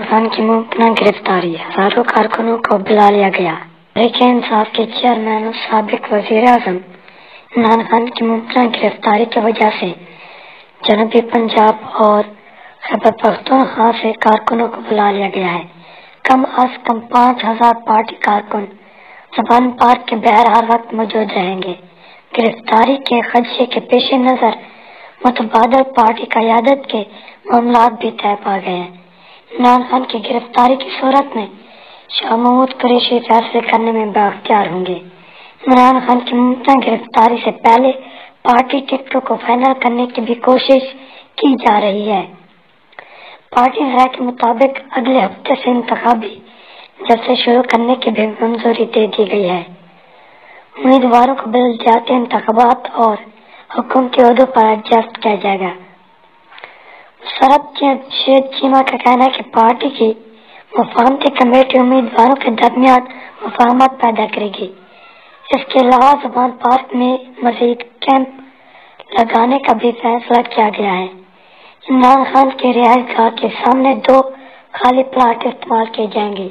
خان کی ممکنہ گرفتاری، ہزاروں کارکنوں کو بلا لیا گیا۔ تحریک انصاف کے چیئرمین اور سابق وزیر اعظم عمران خان کی ممکنہ گرفتاری کی وجہ سے جنوبی پنجاب اور خیبر پختونخوا سے کارکنوں کو بلا لیا گیا ہے۔ کم از کم 5000 پارٹی کارکن زبان پارک کے بہر ہر وقت موجود رہیں گے۔ گرفتاری کے خدشے کے پیش نظر متبادل پارٹی قیادت کے معاملات بھی طے پا گئے ہیں۔ عمران خان کی گرفتاری کی صورت میں شاہ محمود قریشی فیصلے کرنے میں بااختیار ہوں گے۔ عمران خان کی ممکنہ گرفتاری سے پہلے پارٹی ٹکٹوں کو فائنل کرنے کی بھی کوشش کی جا رہی ہے۔ پارٹی ذرائع کے مطابق اگلے ہفتے سے انتخابی جلسے شروع کرنے کی بھی منظوری دے دی گئی ہے۔ امیدواروں کو بلدیاتی انتخابات اور حکومتی عہدوں پر ایڈجسٹ کیا جائے گا۔ مسرت شیر چیمہ کا کہنا ہے کہ پارٹی کی مفاہمتی کمیٹی امیدواروں کے درمیان مفاہمت پیدا کرے گی۔ اس کے علاوہ زبان پارک میں مزید کیمپ لگانے کا بھی فیصلہ کیا گیا ہے۔ عمران خان کی رہائش گاہ کے سامنے 2 خالی پلاٹ استعمال کیے جائیں گے۔